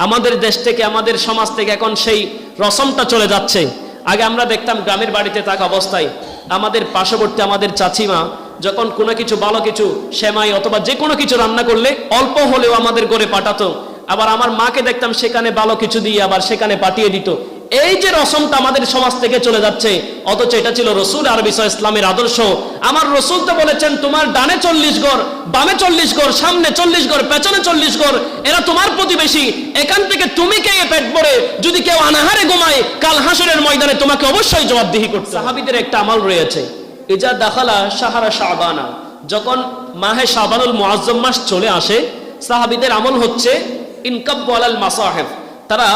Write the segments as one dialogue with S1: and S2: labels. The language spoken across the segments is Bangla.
S1: আমাদের দেশ থেকে আমাদের সমাজ থেকে এখন সেই রসমটা চলে যাচ্ছে। আগে আমরা দেখতাম গ্রামের বাড়িতে থাকা অবস্থায় আমাদের পার্শ্ববর্তী আমাদের চাচিমা যখন কোনো কিছু ভালো কিছু সেমাই অথবা যে কোনো কিছু রান্না করলে অল্প হলেও আমাদের ঘরে পাঠাতো, আবার আমার মাকে দেখতাম সেখানে ভালো কিছু দিয়ে আবার সেখানে পাঠিয়ে দিত। এই যে রসমটা আমাদের সমাজ থেকে চলে যাচ্ছে, অথচ এটা ছিল রসুল আরবি ইসলামের আদর্শ। আমার রসুল তো বলেছেন তোমার ডানে 40 ঘর, বামে 40 ঘর, সামনে 40 ঘর, পেছনে 40 ঘর, এরা তোমার প্রতিবেশী। এখান থেকে তুমি খেয়ে পেট ভরে যদি কেউ অনাহারে ঘুমায়, কাল হাসরের ময়দানে তোমাকে অবশ্যই জবাবদিহি করতে। সাহাবীদের একটা আমল রয়েছে, ইজা দাখালা শাহরা শাবানা, যখন মাহে শাবানুল মুআজ্জম মাস চলে আসে, সাহাবীদের আমল হচ্ছে ইনকাব্বু আলাল মাসাহিফ, তারা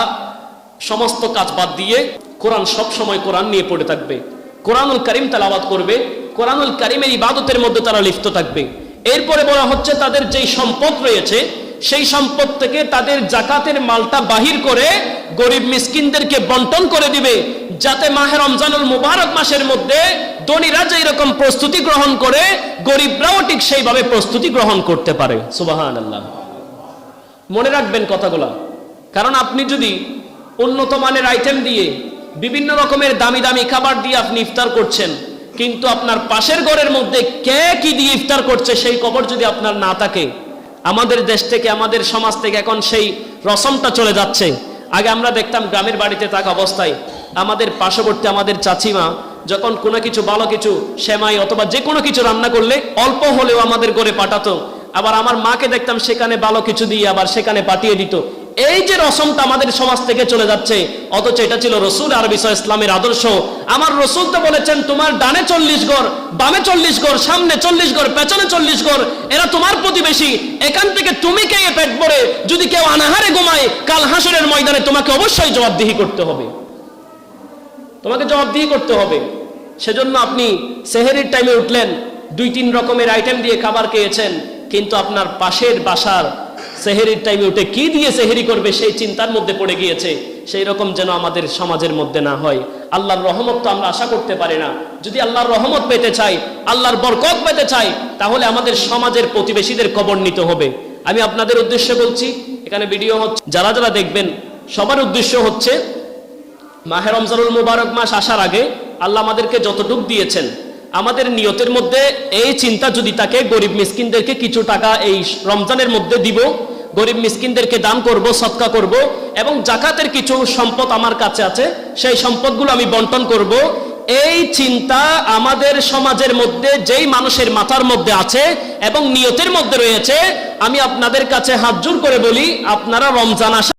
S1: সমস্ত কাজ বাদ দিয়ে কোরআন, সব সময় কোরআন নিয়ে পড়ে থাকবে, কোরআনুল কারীম তেলাওয়াত করবে, কোরআনুল কারীমের ইবাদতের মধ্যে তারা লিপ্ত থাকবে। এরপরে বলা হচ্ছে তাদের যেই সম্পদ রয়েছে সেই সম্পদ থেকে তাদের জাকাতের মালটা বাহির করে গরিব মিসকিনদেরকে বন্টন করে দিবে, যাতে মাহে রমজানুল মুবারক মাসের মধ্যে ধনীরা যেই রকম প্রস্তুতি গ্রহণ করে গরিবরাও ঠিক সেইভাবে প্রস্তুতি গ্রহণ করতে পারে। সুবহানাল্লাহ। মনে রাখবেন কথাগুলা, কারণ আপনি যদি উন্নত মানের আইটেম দিয়ে বিভিন্ন রকমের দামি দামি খাবার দিয়ে আপনি ইফতার করছেন, কিন্তু আপনার পাশের ঘরের মধ্যে কে কি দিয়ে ইফতার করছে সেই খবর যদি আপনার না থাকে, আমাদের দেশ থেকে আমাদের সমাজ থেকে এখন সেই রসমটা চলে যাচ্ছে। আগে আমরা দেখতাম গ্রামের বাড়িতে থাকা অবস্থায় আমাদের পার্শ্ববর্তী আমাদের চাচিমা যখন কোনো কিছু ভালো কিছু সেমাই অথবা যে কোনো কিছু রান্না করলে অল্প হলেও আমাদের ঘরে পাঠাতো, আবার আমার মাকে দেখতাম সেখানে ভালো কিছু দিয়ে আবার সেখানে পাঠিয়ে দিত। এই যে রসমটা আমাদের সমাজ থেকে চলে যাচ্ছে, অথচ এটা ছিল রসুল আরবি ইসলামের আদর্শ। আমার রসুল তো বলেছেন তোমার ডানে 40 ঘর, বামে 40 ঘর, সামনে 40 ঘর, পেছনে 40 ঘর, এরা তোমার প্রতিবেশী। এখান থেকে তুমি খেয়ে পেট ভরে যদি কেউ অনাহারে ঘুমায়, কাল হাসরের ময়দানে তোমাকে অবশ্যই জবাবদিহি করতে হবে, তোমাকে জবাবদিহি করতে হবে। সেজন্য আপনি সেহেরির টাইমে উঠলেন, 2-3 রকমের আইটেম দিয়ে খাবার খেয়েছেন, কিন্তু আপনার পাশের বাসার সেহেরির টাইমে উঠে কি দিয়ে সেহেরি করবে সেই চিন্তার মধ্যে পড়ে গিয়েছে। সেই রকম যেন আমাদের সমাজের মধ্যে না হয়। আল্লাহর রহমত তো আমরা আশা করতে পারি না। যদি আল্লাহর রহমত পেতে চাই, আল্লাহর বরকত পেতে চাই, তাহলে আমাদের সমাজের প্রতিবেশীদের খবর নিতে হবে। আমি আপনাদের উদ্দেশ্যে বলছি, এখানে ভিডিও হচ্ছে, যারা যারা দেখবেন সবার উদ্দেশ্য হচ্ছে মাহে রমজানুল মুবারক মাস আসার আগে আল্লাহ আমাদেরকে যতটুকু দিয়েছেন, আমাদের নিয়তের মধ্যে এই চিন্তা যদি থাকে, গরিব মিসকিনদেরকে কিছু টাকা এই রমজানের মধ্যে দিব, গরিব মিসকিনদেরকে দান করব, সদকা করব, এবং জাকাতের কিছু সম্পদ আমার কাছে আছে সেই সম্পদগুলো আমি বন্টন করব, এই চিন্তা আমাদের সমাজের মধ্যে যেই মানুষের মাথার মধ্যে আছে এবং নিয়তের মধ্যে রয়েছে, আমি আপনাদের কাছে হাত জোড় করে বলি, আপনারা রমজান আসা